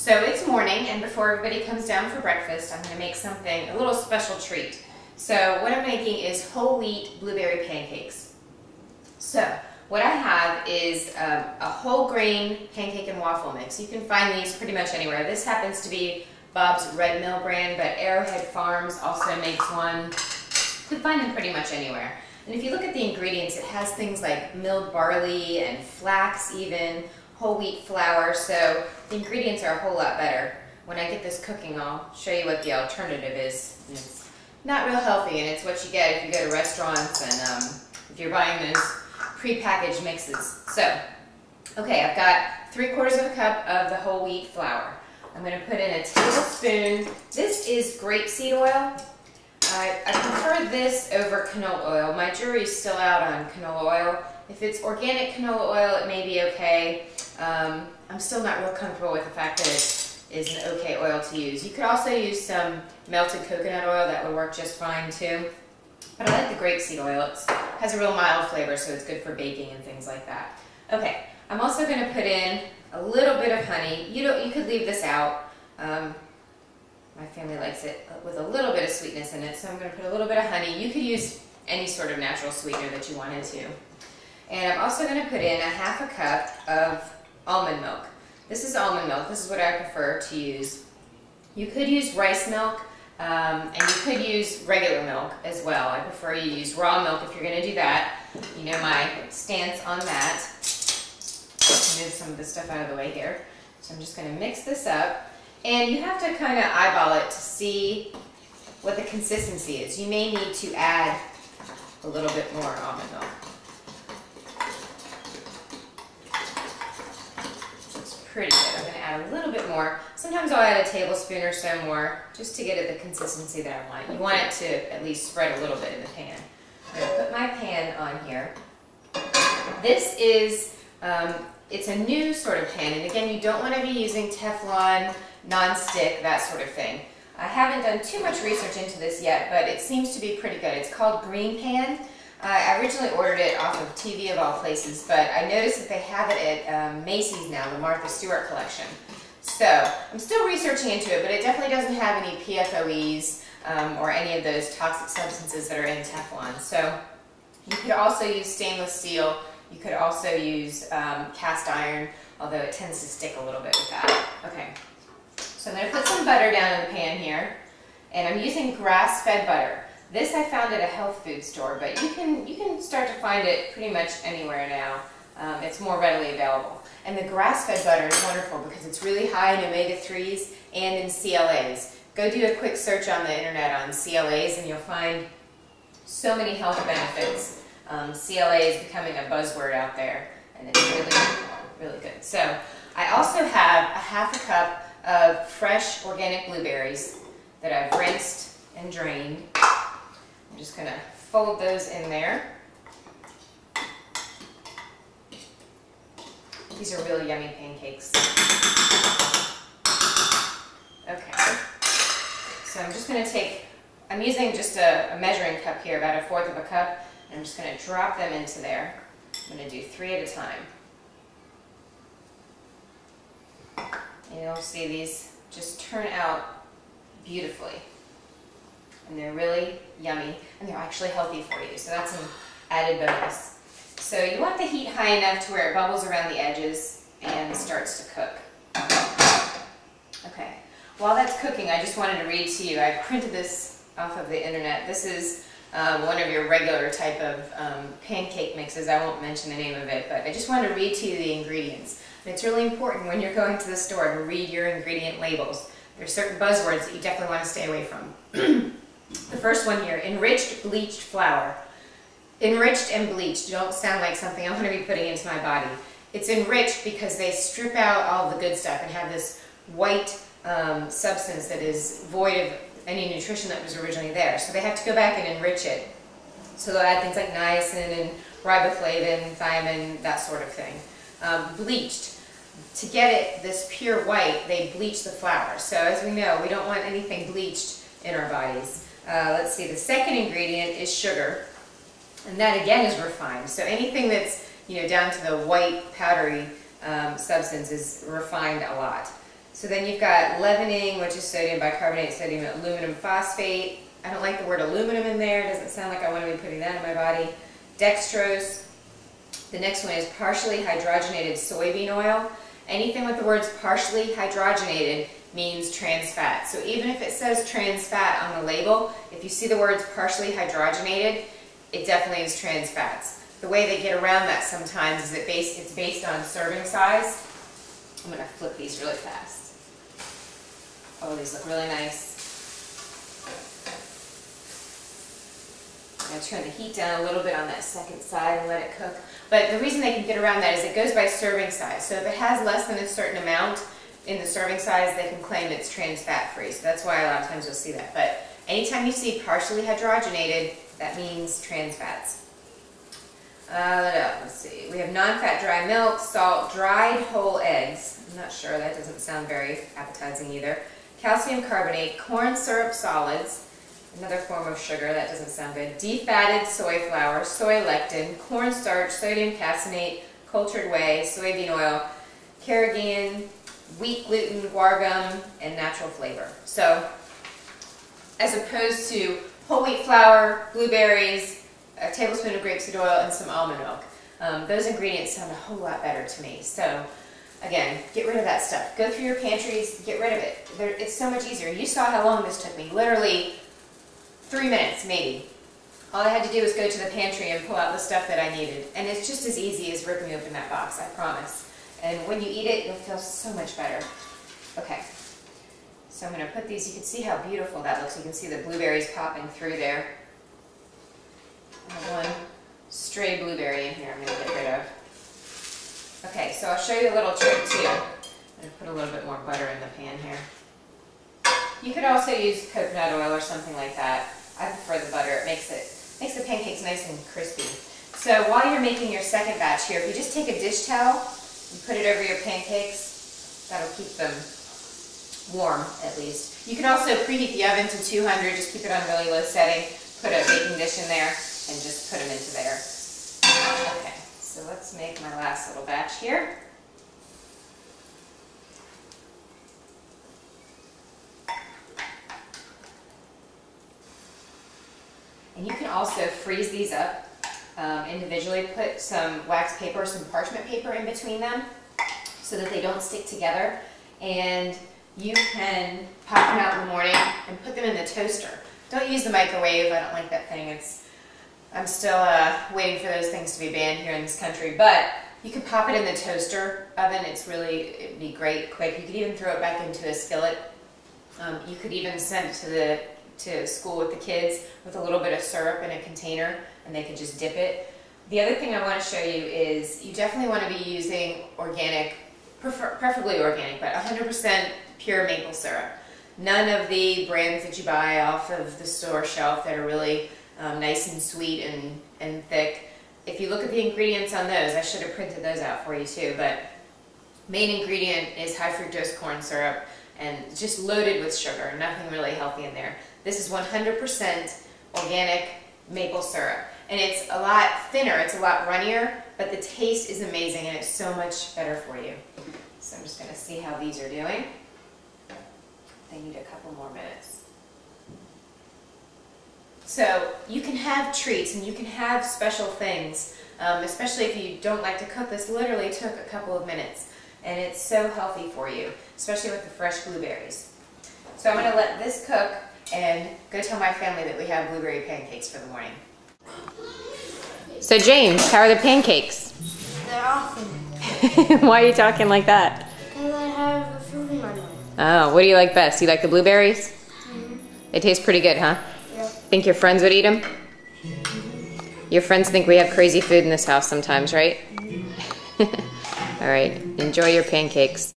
So it's morning, and before everybody comes down for breakfast, I'm going to make something, a little special treat. So what I'm making is whole wheat blueberry pancakes. So what I have is a whole grain pancake and waffle mix. You can find these pretty much anywhere. This happens to be Bob's Red Mill brand, but Arrowhead Farms also makes one. You can find them pretty much anywhere. And if you look at the ingredients, it has things like milled barley and flax even, whole wheat flour, so the ingredients are a whole lot better. When I get this cooking, I'll show you what the alternative is. And it's not real healthy, and it's what you get if you go to restaurants and if you're buying those pre-packaged mixes. So, okay, I've got 3/4 of a cup of the whole wheat flour. I'm going to put in a tablespoon. This is grapeseed oil. I prefer this over canola oil. My jury's still out on canola oil. If it's organic canola oil, it may be okay. I'm still not real comfortable with the fact that it is an okay oil to use. You could also use some melted coconut oil. That would work just fine too. But I like the grapeseed oil. It has a real mild flavor, so it's good for baking and things like that. Okay, I'm also going to put in a little bit of honey. You could leave this out. My family likes it with a little bit of sweetness in it, so I'm going to put a little bit of honey. You could use any sort of natural sweetener that you wanted to. And I'm also going to put in a 1/2 cup of almond milk. This is almond milk. This is what I prefer to use. You could use rice milk, and you could use regular milk as well. I prefer you use raw milk if you're going to do that. You know my stance on that. Move some of this stuff out of the way here. So I'm just going to mix this up. And you have to kind of eyeball it to see what the consistency is. You may need to add a little bit more almond milk. Pretty good. I'm going to add a little bit more. Sometimes I'll add a tablespoon or so more just to get it the consistency that I want. You want it to at least spread a little bit in the pan. I'm going to put my pan on here. This is, it's a new sort of pan, and again, you don't want to be using Teflon, non-stick, that sort of thing. I haven't done too much research into this yet, but it seems to be pretty good. It's called Green Pan. I originally ordered it off of TV of all places, but I noticed that they have it at Macy's now, the Martha Stewart collection. So I'm still researching into it, but it definitely doesn't have any PFOEs or any of those toxic substances that are in Teflon. So you could also use stainless steel. You could also use cast iron, although it tends to stick a little bit with that. Okay, so I'm going to put some butter down in the pan here, and I'm using grass-fed butter. This I found at a health food store, but you can start to find it pretty much anywhere now. It's more readily available. And the grass-fed butter is wonderful because it's really high in omega-3s and in CLAs. Go do a quick search on the internet on CLAs and you'll find so many health benefits. CLA is becoming a buzzword out there, and it's really good. So I also have a 1/2 cup of fresh organic blueberries that I've rinsed and drained. I'm just going to fold those in there. These are really yummy pancakes. Okay, so I'm just going to take, I'm using just a measuring cup here, about 1/4 of a cup, and I'm just going to drop them into there. I'm going to do 3 at a time. And you'll see these just turn out beautifully. And they're really yummy, and they're actually healthy for you, so that's an added bonus. So you want the heat high enough to where it bubbles around the edges and starts to cook. Okay, while that's cooking, I just wanted to read to you. I printed this off of the internet. This is one of your regular type of pancake mixes. I won't mention the name of it, but I just wanted to read to you the ingredients. And it's really important when you're going to the store to read your ingredient labels. There's certain buzzwords that you definitely want to stay away from. The first one here, enriched bleached flour. Enriched and bleached don't sound like something I want to be putting into my body. It's enriched because they strip out all the good stuff and have this white substance that is void of any nutrition that was originally there. So they have to go back and enrich it. So they'll add things like niacin and riboflavin, thiamine, that sort of thing. Bleached. To get it this pure white, they bleach the flour. So as we know, we don't want anything bleached in our bodies. Let's see, the second ingredient is sugar, and that again is refined. So anything that's down to the white powdery substance is refined a lot. So then you've got leavening, which is sodium bicarbonate, sodium aluminum phosphate. I don't like the word aluminum in there. It doesn't sound like I want to be putting that in my body. Dextrose. The next one is partially hydrogenated soybean oil. Anything with the words partially hydrogenated means trans fat. So even if it says trans fat on the label, if you see the words partially hydrogenated, it definitely is trans fats. The way they get around that sometimes is it's based on serving size. I'm going to flip these really fast. Oh, these look really nice. I'm going to turn the heat down a little bit on that second side and let it cook. But the reason they can get around that is it goes by serving size. So if it has less than a certain amount in the serving size, they can claim it's trans fat free. So that's why a lot of times you'll see that. But anytime you see partially hydrogenated, that means trans fats. Let's see. We have non-fat dry milk, salt, dried whole eggs. I'm not sure. That doesn't sound very appetizing either. Calcium carbonate, corn syrup solids, another form of sugar. That doesn't sound good. Defatted soy flour, soy lectin, cornstarch, sodium caseinate, cultured whey, soybean oil, carrageenan, wheat gluten, guar gum, and natural flavor. So, as opposed to whole wheat flour, blueberries, a tablespoon of grapeseed oil, and some almond milk. Those ingredients sound a whole lot better to me. So, again, get rid of that stuff. Go through your pantries, get rid of it. It's so much easier. You saw how long this took me. Literally 3 minutes, maybe. All I had to do was go to the pantry and pull out the stuff that I needed. And it's just as easy as ripping open that box, I promise. And when you eat it, you'll feel so much better. Okay. So I'm going to put these, you can see how beautiful that looks. You can see the blueberries popping through there. And one stray blueberry in here I'm going to get rid of. Okay, so I'll show you a little trick too. I'm going to put a little bit more butter in the pan here. You could also use coconut oil or something like that. I prefer the butter. It makes the pancakes nice and crispy. So while you're making your second batch here, if you just take a dish towel and put it over your pancakes, that'll keep them warm at least. You can also preheat the oven to 200, just keep it on really low setting, put a baking dish in there, and just put them into there. Okay, so let's make my last little batch here. And you can also freeze these up individually. Put some wax paper or some parchment paper in between them so that they don't stick together. And you can pop them out in the morning and put them in the toaster. Don't use the microwave. I don't like that thing. I'm still waiting for those things to be banned here in this country. But you could pop it in the toaster oven. It'd be great, quick. You could even throw it back into a skillet. You could even send it to school with the kids with a little bit of syrup in a container, and they could just dip it. The other thing I want to show you is you definitely want to be using organic, preferably organic, but 100% pure maple syrup. None of the brands that you buy off of the store shelf that are really nice and sweet and thick. If you look at the ingredients on those, I should have printed those out for you too, but main ingredient is high fructose corn syrup and just loaded with sugar, nothing really healthy in there. This is 100% organic maple syrup. And it's a lot thinner, it's a lot runnier, but the taste is amazing and it's so much better for you. So I'm just going to see how these are doing. They need a couple more minutes. So you can have treats and you can have special things, especially if you don't like to cook. This literally took a couple of minutes and it's so healthy for you, especially with the fresh blueberries. So I'm going to let this cook and go tell my family that we have blueberry pancakes for the morning. So James, how are the pancakes? They're awesome. Why are you talking like that? Because I have a fruit in my mouth. Oh, what do you like best? You like the blueberries? Mm-hmm. They taste pretty good, huh? Yeah. Think your friends would eat them? Mm-hmm. Your friends think we have crazy food in this house sometimes, right? Mm-hmm. All right, enjoy your pancakes.